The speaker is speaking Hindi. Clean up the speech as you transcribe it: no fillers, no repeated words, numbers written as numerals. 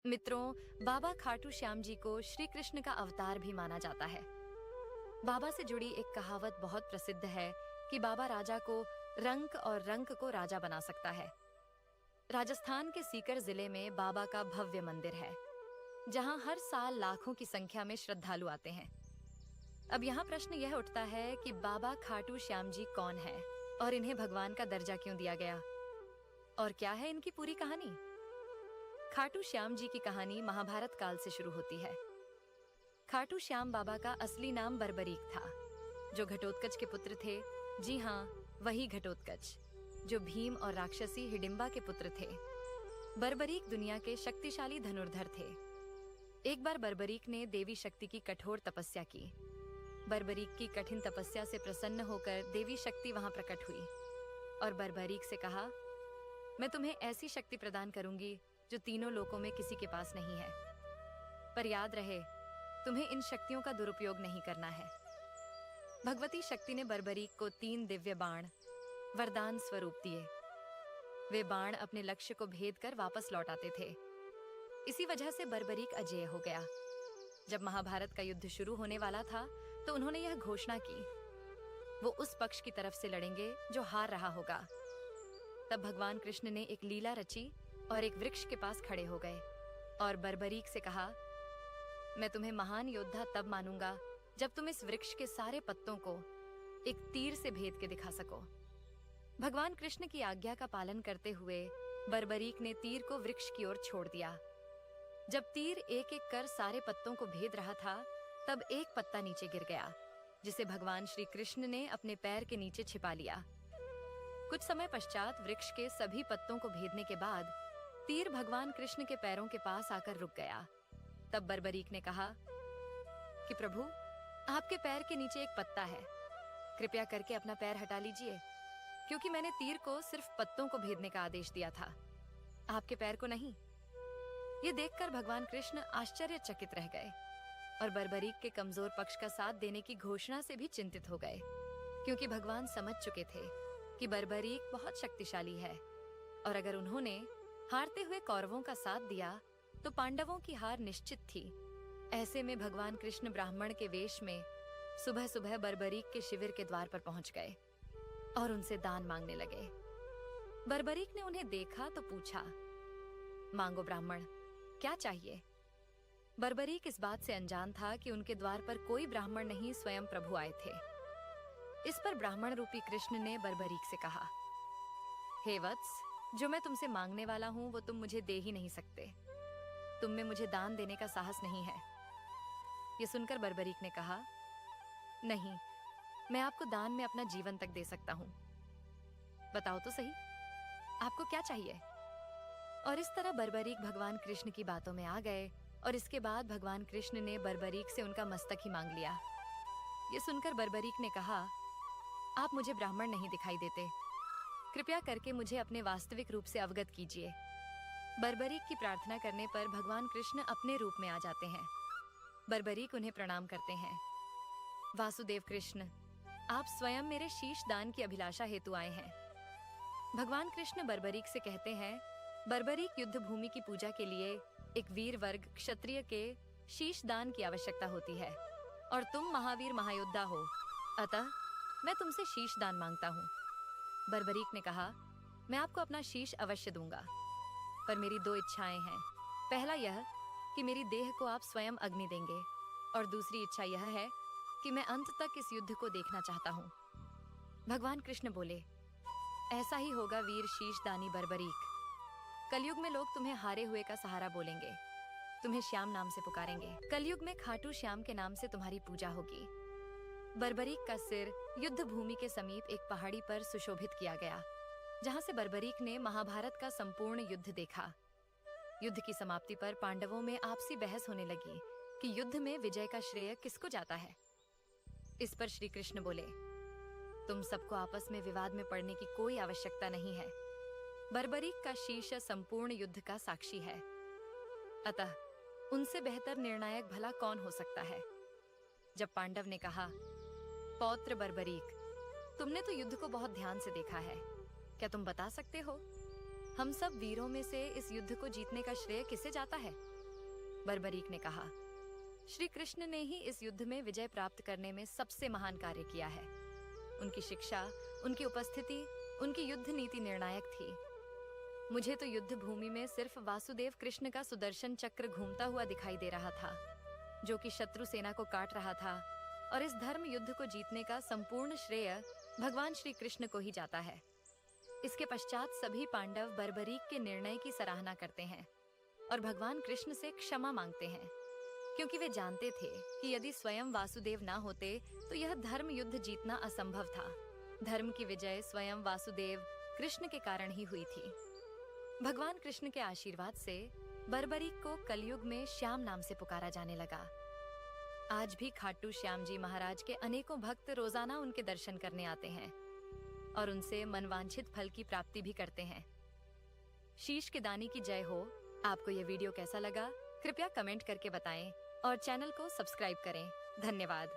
मित्रों, बाबा खाटू श्याम जी को श्री कृष्ण का अवतार भी माना जाता है। बाबा से जुड़ी एक कहावत बहुत प्रसिद्ध है कि बाबा राजा को रंक और रंक को राजा बना सकता है। राजस्थान के सीकर जिले में बाबा का भव्य मंदिर है, जहां हर साल लाखों की संख्या में श्रद्धालु आते हैं। अब यहाँ प्रश्न यह उठता है कि बाबा खाटू श्याम जी कौन है और इन्हें भगवान का दर्जा क्यों दिया गया, और क्या है इनकी पूरी कहानी। खाटू श्याम जी की कहानी महाभारत काल से शुरू होती है। खाटू श्याम बाबा का असली नाम बर्बरीक था, जो घटोत्कच के पुत्र थे। जी हाँ, वही घटोत्कच जो भीम और राक्षसी हिडिंबा के पुत्र थे। बर्बरीक दुनिया के शक्तिशाली धनुर्धर थे। एक बार बर्बरीक ने देवी शक्ति की कठोर तपस्या की। बर्बरीक की कठिन तपस्या से प्रसन्न होकर देवी शक्ति वहां प्रकट हुई और बर्बरीक से कहा, मैं तुम्हें ऐसी शक्ति प्रदान करूंगी जो तीनों लोकों में किसी के पास नहीं है। पर याद रहे, तुम्हें इन शक्तियों का दुरुपयोग नहीं करना है। भगवती शक्ति ने बर्बरीक को 3 दिव्य बाण वरदान स्वरूप दिए। वे बाण अपने लक्ष्य को भेद कर वापस लौट आते थे। इसी वजह से बर्बरीक अजेय हो गया। जब महाभारत का युद्ध शुरू होने वाला था, तो उन्होंने यह घोषणा की, वो उस पक्ष की तरफ से लड़ेंगे जो हार रहा होगा। तब भगवान कृष्ण ने एक लीला रची और एक वृक्ष के पास खड़े हो गए और बर्बरीक से कहा, मैं तुम्हें महान योद्धा तब मानूंगा जब तुम इस वृक्ष के सारे पत्तों को एक तीर से भेद के दिखा सको। भगवान कृष्ण की आज्ञा का पालन करते हुए बर्बरीक ने तीर को वृक्ष की ओर छोड़ दिया। जब तीर एक एक कर सारे पत्तों को भेद रहा था, तब एक पत्ता नीचे गिर गया, जिसे भगवान श्री कृष्ण ने अपने पैर के नीचे छिपा लिया। कुछ समय पश्चात वृक्ष के सभी पत्तों को भेदने के बाद तीर भगवान कृष्ण के पैरों के पास आकर रुक गया। तब बर्बरीक ने कहा कि प्रभु, आपके पैर के नीचे एक पत्ता है, कृपया करके अपना पैर हटा लीजिए, क्योंकि मैंने तीर को सिर्फ पत्तों को भेदने का आदेश दिया था, आपके पैर को नहीं। ये देखकर भगवान कृष्ण आश्चर्यचकित रह गए और बर्बरीक के कमजोर पक्ष का साथ देने की घोषणा से भी चिंतित हो गए, क्योंकि भगवान समझ चुके थे कि बर्बरीक बहुत शक्तिशाली है और अगर उन्होंने हारते हुए कौरवों का साथ दिया तो पांडवों की हार निश्चित थी। ऐसे में भगवान कृष्ण ब्राह्मण के वेश में सुबह सुबह बर्बरीक के शिविर के द्वार पर पहुंच गए और उनसे दान मांगने लगे। बर्बरीक ने उन्हें देखा तो पूछा, मांगो ब्राह्मण, क्या चाहिए। बर्बरीक इस बात से अनजान था कि उनके द्वार पर कोई ब्राह्मण नहीं, स्वयं प्रभु आए थे। इस पर ब्राह्मण रूपी कृष्ण ने बर्बरीक से कहा, हे वत्स, जो मैं तुमसे मांगने वाला हूं वो तुम मुझे दे ही नहीं सकते। तुम में मुझे दान देने का साहस नहीं है। ये सुनकर बर्बरीक ने कहा, नहीं, मैं आपको दान में अपना जीवन तक दे सकता हूं। बताओ तो सही, आपको क्या चाहिए। और इस तरह बर्बरीक भगवान कृष्ण की बातों में आ गए और इसके बाद भगवान कृष्ण ने बर्बरीक से उनका मस्तक ही मांग लिया। ये सुनकर बर्बरीक ने कहा, आप मुझे ब्राह्मण नहीं दिखाई देते, कृपया करके मुझे अपने वास्तविक रूप से अवगत कीजिए। बर्बरीक की प्रार्थना करने पर भगवान कृष्ण अपने रूप में आ जाते हैं। बर्बरीक उन्हें प्रणाम करते हैं। वासुदेव कृष्ण, आप स्वयं मेरे शीश दान की अभिलाषा हेतु आए हैं। भगवान कृष्ण बर्बरीक से कहते हैं, बर्बरीक, युद्ध भूमि की पूजा के लिए एक वीर वर्ग क्षत्रिय के शीश दान की आवश्यकता होती है और तुम महावीर महायोद्धा हो, अतः मैं तुमसे शीश दान मांगता हूँ। बर्बरीक ने कहा, मैं आपको अपना शीश अवश्य दूंगा, पर मेरी 2 इच्छाएं हैं। पहला यह कि मेरी देह को आप स्वयं अग्नि देंगे, और दूसरी इच्छा यह है कि मैं अंत तक इस युद्ध को देखना चाहता हूँ। भगवान कृष्ण बोले, ऐसा ही होगा वीर शीश दानी बर्बरीक। कलयुग में लोग तुम्हें हारे हुए का सहारा बोलेंगे, तुम्हें श्याम नाम से पुकारेंगे। कलयुग में खाटू श्याम के नाम से तुम्हारी पूजा होगी। बर्बरीक का सिर युद्ध भूमि के समीप एक पहाड़ी पर सुशोभित किया गया, जहां से बर्बरीक ने महाभारत का संपूर्ण युद्ध देखा। युद्ध की समाप्ति पर पांडवों में आपसी बहस होने लगी कि युद्ध में विजय का श्रेय किसको जाता है। इस पर श्री कृष्ण बोले, तुम सबको आपस में विवाद में पड़ने की कोई आवश्यकता नहीं है। बर्बरीक का शीश संपूर्ण युद्ध का साक्षी है, अतः उनसे बेहतर निर्णायक भला कौन हो सकता है। जब पांडव ने कहा, पौत्र बर्बरीक, तुमने तो युद्ध को बहुत ध्यान से देखा है, क्या तुम बता सकते हो हम सब वीरों में से इस युद्ध को जीतने का श्रेय किसे जाता है। बर्बरीक ने कहा। श्री कृष्ण ने ही इस युद्ध में विजय प्राप्त करने में सबसे महान कार्य किया है। उनकी शिक्षा, उनकी उपस्थिति, उनकी युद्ध नीति निर्णायक थी। मुझे तो युद्ध भूमि में सिर्फ वासुदेव कृष्ण का सुदर्शन चक्र घूमता हुआ दिखाई दे रहा था, जो कि शत्रु सेना को काट रहा था, और इस धर्म युद्ध को जीतने का संपूर्ण श्रेय भगवान श्री कृष्ण को ही जाता है। इसके पश्चात सभी पांडव बर्बरीक के निर्णय की सराहना करते हैं और भगवान कृष्ण से क्षमा मांगते हैं, क्योंकि वे जानते थे कि यदि स्वयं वासुदेव ना होते तो यह धर्म युद्ध जीतना असंभव था। धर्म की विजय स्वयं वासुदेव कृष्ण के कारण ही हुई थी। भगवान कृष्ण के आशीर्वाद से बर्बरीक को कलयुग में श्याम नाम से पुकारा जाने लगा। आज भी खाटू श्याम जी महाराज के अनेकों भक्त रोजाना उनके दर्शन करने आते हैं और उनसे मनवांछित फल की प्राप्ति भी करते हैं। शीश के दानी की जय हो। आपको यह वीडियो कैसा लगा? कृपया कमेंट करके बताएं और चैनल को सब्सक्राइब करें। धन्यवाद।